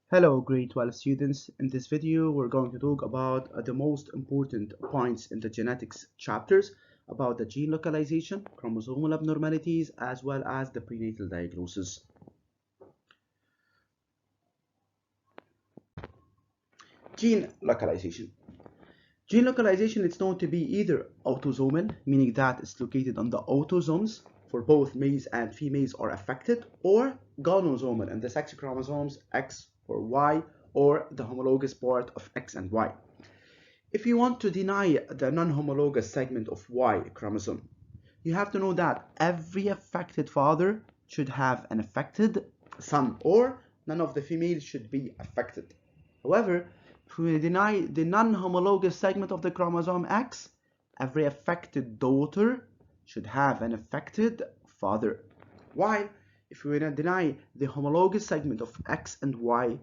Hello, grade 12 students. In this video, we're going to talk about the most important points in the genetics chapters about the gene localization, chromosomal abnormalities, as well as the prenatal diagnosis. Gene localization. Gene localization is known to be either autosomal, meaning that it's located on the autosomes for both males and females are affected, or gonosomal in the sex chromosomes X or Y, or the homologous part of X and Y. If you want to deny the non-homologous segment of Y chromosome, you have to know that every affected father should have an affected son, or none of the females should be affected. However, if we deny the non-homologous segment of the chromosome X, every affected daughter should have an affected father. While if we deny the homologous segment of X and Y,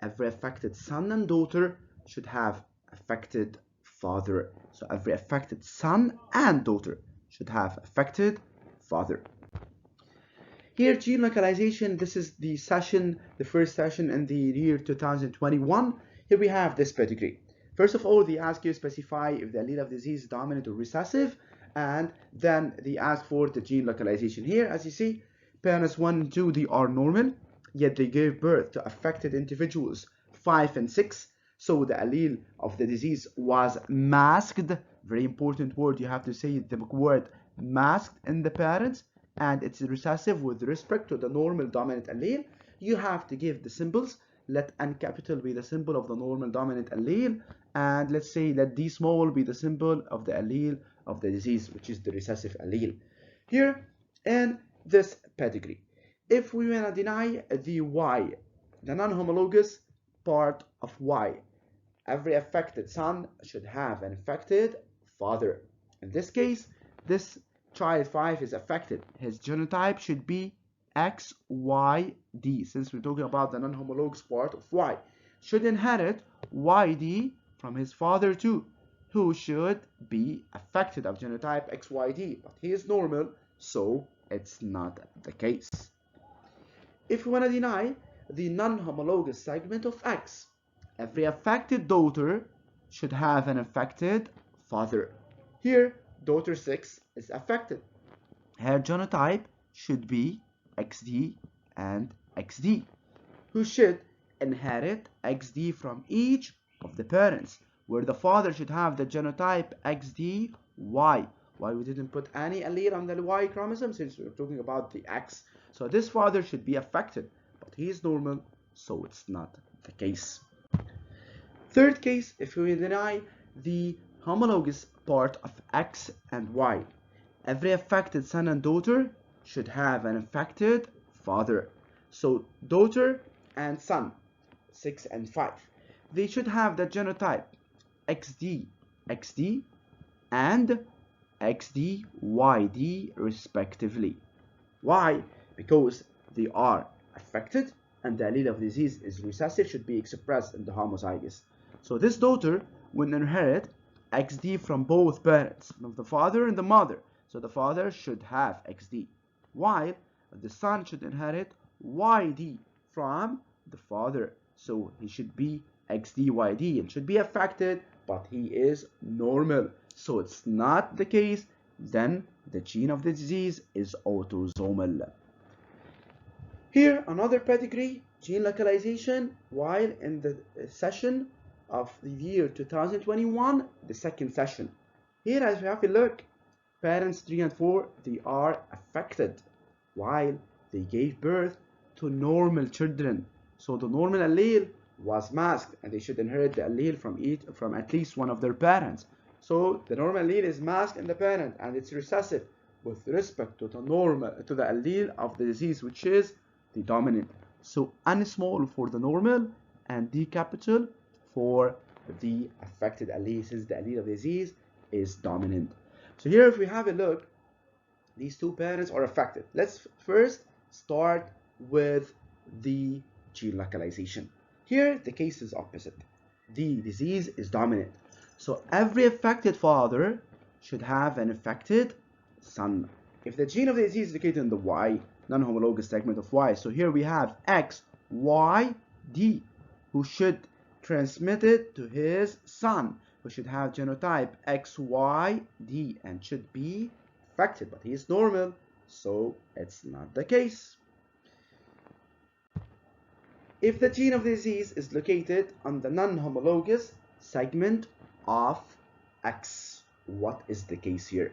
every affected son and daughter should have affected father. So every affected son and daughter should have affected father. Here, gene localization, this is the first session in the year 2021. Here we have this pedigree. First of all, they ask you to specify if the allele of disease is dominant or recessive, and then they ask for the gene localization. Here, as you see, parents 1 and 2, they are normal, yet they gave birth to affected individuals 5 and 6. So the allele of the disease was masked. Very important word, you have to say the word masked in the parents, and it's recessive with respect to the normal dominant allele. You have to give the symbols. Let N capital be the symbol of the normal dominant allele, and let's say let D small be the symbol of the allele of the disease, which is the recessive allele. Here in this pedigree, if we want to deny the Y, the non-homologous part of Y, every affected son should have an affected father. In this case, this child 5 is affected. His genotype should be XYD, since we're talking about the non-homologous part of Y. Should inherit YD from his father too, who should be affected of genotype XYD, but he is normal, so it's not the case. If we want to deny the non-homologous segment of X, every affected daughter should have an affected father. Here, daughter 6 is affected. Her genotype should be XD and XD, who should inherit XD from each of the parents, where the father should have the genotype XDY. Why we didn't put any allele on the Y chromosome, since we're talking about the X. So this father should be affected, but he is normal, so it's not the case. Third case, if we deny the homologous part of X and Y, every affected son and daughter should have an affected father. So daughter and son, 6 and 5, they should have the genotype XD, XD, and XD, YD respectively. Why? Because they are affected and the allele of disease is recessive, should be expressed in the homozygous. So this daughter will inherit XD from both parents, from the father and the mother. So the father should have XD, while the son should inherit YD from the father. So he should be XD-YD and should be affected, but he is normal. So it's not the case, then the gene of the disease is autosomal. Here, another pedigree, gene localization, while in the session of the year 2021, the second session. Here, as we have a look, parents 3 and 4, they are affected, while they gave birth to normal children. So the normal allele was masked, and they should inherit the allele from at least one of their parents. So the normal allele is masked in the parent, and it's recessive with respect to the allele of the disease, which is the dominant. So N small for the normal and D capital for the affected allele, since the allele of the disease is dominant. So here, if we have a look, these two parents are affected. Let's first start with the gene localization. Here, the case is opposite. The disease is dominant. So every affected father should have an affected son. If the gene of the disease is located in the Y, non-homologous segment of Y, so here we have X, Y, D. who should transmit it to his son, who should have genotype XYD and should be affected, but he is normal, so it's not the case. If the gene of the disease is located on the non-homologous segment of X, what is the case here?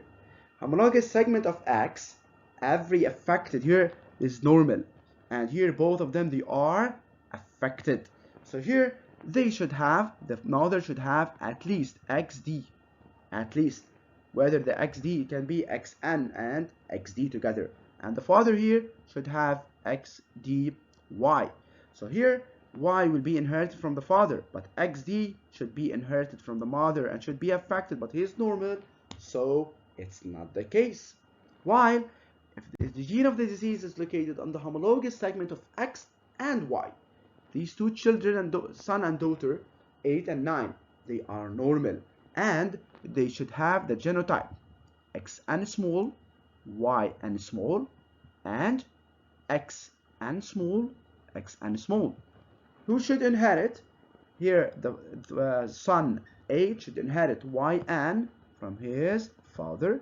Homologous segment of X, every affected here is normal, and here both of them, they are affected. So here they should have, the mother should have at least XD, at least, whether the XD can be XN and XD together, and the father here should have XDY. So here Y will be inherited from the father, but XD should be inherited from the mother and should be affected, but he is normal, so it's not the case. While if the gene of the disease is located on the homologous segment of X and Y, these two children, and son and daughter, 8 and 9, they are normal, and they should have the genotype XN small, YN small, and XN small, XN small. Who should inherit? Here the son 8 should inherit YN from his father,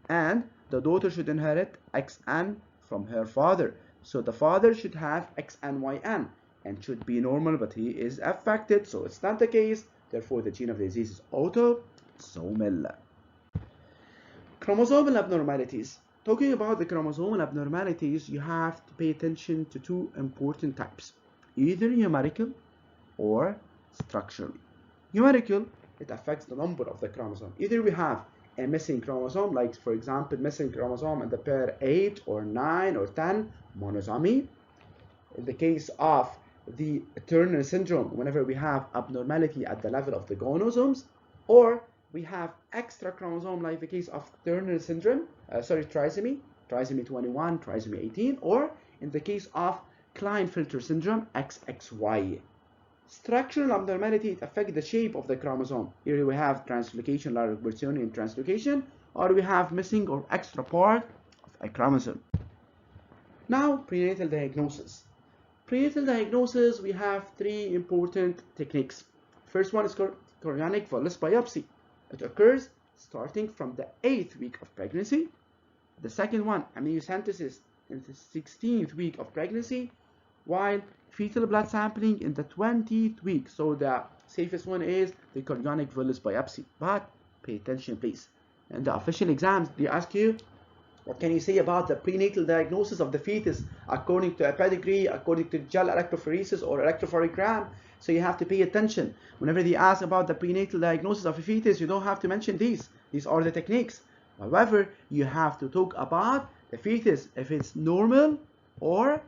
and the daughter should inherit XN from her father. So the father should have XNYN and should be normal, but he is affected, so it's not the case. Therefore, the gene of the disease is autosomal. Chromosomal abnormalities. Talking about the chromosomal abnormalities, you have to pay attention to two important types, either numerical or structurally. Numerical, it affects the number of the chromosome. Either we have a missing chromosome, like for example missing chromosome in the pair 8 or 9 or 10, monosomy. In the case of the Turner syndrome, whenever we have abnormality at the level of the chromosomes, or we have extra chromosome like the case of Turner syndrome, trisomy 21, trisomy 18, or in the case of Klinefelter syndrome, XXY. Structural abnormality, it affects the shape of the chromosome. Here we have translocation, like Robertsonian translocation, or we have missing or extra part of a chromosome. Now, prenatal diagnosis. Prenatal diagnosis, we have three important techniques. First one is chorionic villus biopsy. It occurs starting from the 8th week of pregnancy. The second one, amniocentesis, in the 16th week of pregnancy, while fetal blood sampling in the 20th week. So the safest one is the chorionic villus biopsy. But pay attention, please. In the official exams, they ask you, what can you say about the prenatal diagnosis of the fetus according to a pedigree, according to gel electrophoresis or electrophoregram? So you have to pay attention. Whenever they ask about the prenatal diagnosis of a fetus, you don't have to mention these. These are the techniques. However, you have to talk about the fetus, if it's normal or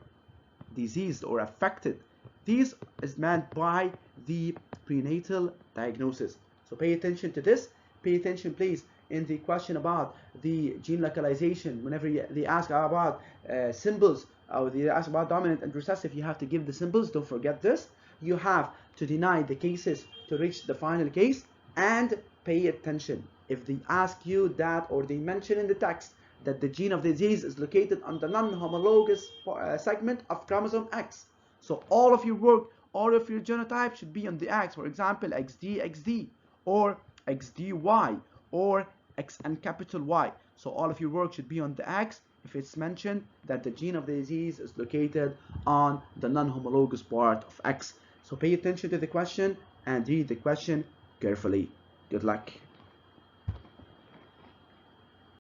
diseased or affected. This is meant by the prenatal diagnosis. So pay attention to this. Pay attention, please, in the question about the gene localization. Whenever they ask about symbols, or they ask about dominant and recessive, you have to give the symbols. Don't forget this. You have to deny the cases to reach the final case, and pay attention. If they ask you that, or they mention in the text that the gene of the disease is located on the non-homologous segment of chromosome X, so all of your work, all of your genotype should be on the X. For example, XD, or XDY, or XN capital Y. So all of your work should be on the X if it's mentioned that the gene of the disease is located on the non-homologous part of X. So pay attention to the question and read the question carefully. Good luck.